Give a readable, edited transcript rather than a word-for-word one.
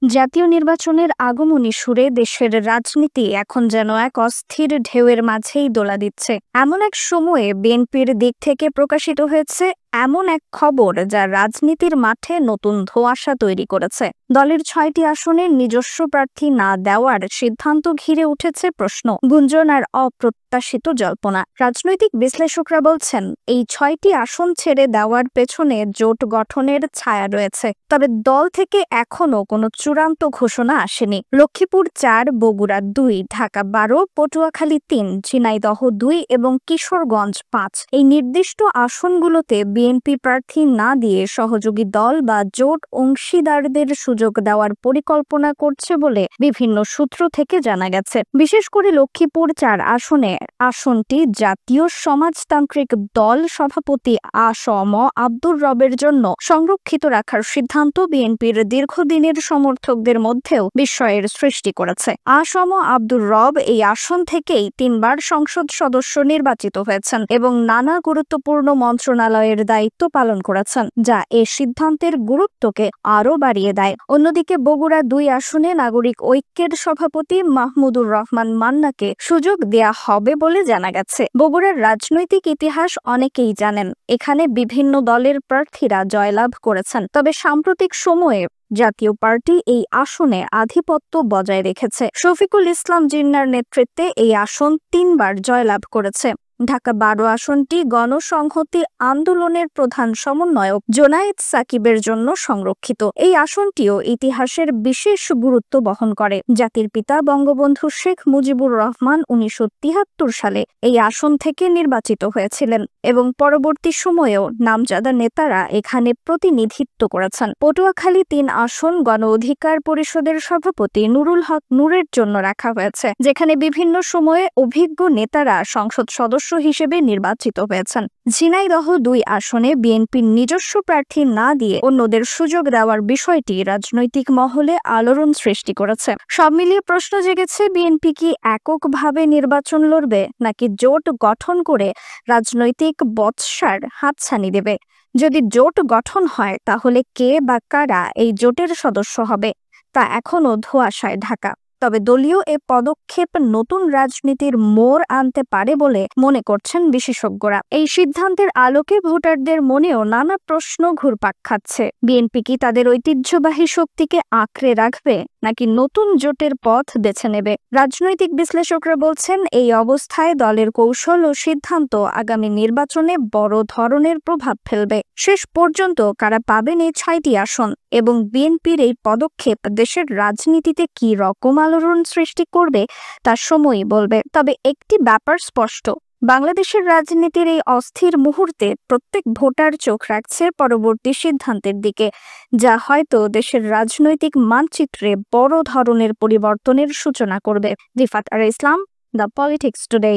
জাতীয় নির্বাচনের আগমনী সুরে দেশের রাজনীতি এখন যেন এক অস্থির ঢেউয়ের মাঝেই দোলা দিচ্ছে। এমন এক সময়ে বিএনপির দিক থেকে প্রকাশিত হয়েছে এমন এক খবর যা রাজনীতির মাঠে নতুন ধোঁয়াশা তৈরি করেছে। দলের ৬টি আসনে নিজস্ব প্রার্থী না দেওয়ার সিদ্ধান্ত ঘিরে উঠেছে প্রশ্ন, গুঞ্জন আর অপ্রত্যাশিত জল্পনা। রাজনৈতিক বিশ্লেষকরা বলছেন, এই ৬টি আসন ছেড়ে দেওয়ার পেছনে জোট গঠনের ছায়া রয়েছে, তবে দল থেকে এখনো কোনো চূড়ান্ত ঘোষণা আসেনি। লক্ষ্মীপুর ৪, বগুড়া ২, ঢাকা ১২, পটুয়াখালী ৩, ঝিনাইদহ ২ এবং কিশোরগঞ্জ ৫ এই নির্দিষ্ট আসনগুলোতে বিএনপি প্রার্থী না দিয়ে সহযোগী দল বা জোট অংশীদারদের সুযোগ দেওয়ার পরিকল্পনা করছে বলে বিভিন্ন সূত্র থেকে জানা গেছে। বিশেষ করে লক্ষ্মীপুর ৪ আসনটি জাতীয় সমাজতান্ত্রিক দল সভাপতি আ.স.ম. আব্দুর রবের জন্য সংরক্ষিত রাখার সিদ্ধান্ত বিএনপির দীর্ঘদিনের সমর্থকদের মধ্যেও বিস্ময়ের সৃষ্টি করেছে। আ.স.ম. আব্দুর রব এই আসন থেকেই ৩ বার সংসদ সদস্য নির্বাচিত হয়েছেন এবং নানা গুরুত্বপূর্ণ মন্ত্রণালয়ের দায়িত্ব পালন করেছেন, যা এ সিদ্ধান্তের গুরুত্বকে আরও বাড়িয়ে দেয়। অন্যদিকে বগুড়া ২ আসনে নাগরিক ঐক্যের সভাপতি মাহমুদুর রহমান মান্নাকে সুযোগ দেয়া হবে বলে জানা গেছে। বগুড়ার রাজনৈতিক ইতিহাস অনেকেই জানেন। এখানে বিভিন্ন দলের প্রার্থীরা জয়লাভ করেছেন, তবে সাম্প্রতিক সময়ে জাতীয় পার্টি এই আসনে আধিপত্য বজায় রেখেছে। শফিকুল ইসলাম জিন্নাহর নেতৃত্বে এই আসন ৩ বার জয়লাভ করেছে। ঢাকা ১২ আসনটি গণসংহতি আন্দোলনের প্রধান সমন্বয়ক জোনায়েদ সাকিবের জন্য সংরক্ষিত। এই আসনটিও ইতিহাসের বিশেষ গুরুত্ব বহন করে। জাতির পিতা বঙ্গবন্ধু শেখ মুজিবুর রহমান ১৯৭৩ সালে এই আসন থেকে নির্বাচিত হয়েছিলেন এবং পরবর্তী সময়েও নামজাদা নেতারা এখানে প্রতিনিধিত্ব করেছেন। পটুয়াখালী ৩ আসন গণ অধিকার পরিষদের সভাপতি নুরুল হক নূরের জন্য রাখা হয়েছে, যেখানে বিভিন্ন সময়ে অভিজ্ঞ নেতারা সংসদ সদস্য হিসেবে নির্বাচিত হয়েছেন। ঝিনাইদহ ২ আসনে বিএনপির নিজস্ব প্রার্থী না দিয়ে অন্যদের সুযোগ দেওয়ার বিষয়টি রাজনৈতিক মহলে আলোড়ন সৃষ্টি করেছে। সব মিলিয়ে প্রশ্ন জেগেছে, বিএনপি কি এককভাবে নির্বাচন লড়বে নাকি জোট গঠন করে রাজনৈতিক বচসার হাতছানি দেবে? যদি জোট গঠন হয় তাহলে কে বা কারা এই জোটের সদস্য হবে তা এখনো ধোঁয়াশায় ঢাকা। তবে দলীয় এ পদক্ষেপ নতুন রাজনীতির মোড় আনতে পারে বলে মনে করছেন বিশেষজ্ঞরা। এই সিদ্ধান্তের আলোকে ভোটারদের মনেও নানা প্রশ্ন ঘুরপাক খাচ্ছে। বিএনপি কি তাদের ঐতিহ্যবাহী শক্তিকে আঁকড়ে রাখবে নাকি নতুন জোটের পথ বেছে নেবে? রাজনৈতিক বিশ্লেষকরা বলছেন, এই অবস্থায় দলের কৌশল ও সিদ্ধান্ত আগামী নির্বাচনে বড় ধরনের প্রভাব ফেলবে। শেষ পর্যন্ত কারা পাবেন এই ৬টি আসন এবং বিএনপির এই পদক্ষেপ দেশের রাজনীতিতে কি রকম আলোড়ন সৃষ্টি করবে তা সময়ই বলবে। তবে একটি ব্যাপার স্পষ্ট, বাংলাদেশের রাজনীতির এই অস্থির মুহূর্তে প্রত্যেক ভোটার চোখ রাখছে পরবর্তী সিদ্ধান্তের দিকে, যা হয়তো দেশের রাজনৈতিক মানচিত্রে বড় ধরনের পরিবর্তনের সূচনা করবে। রিফাত আর ইসলাম, দ্য পলিটিক্স টুডে।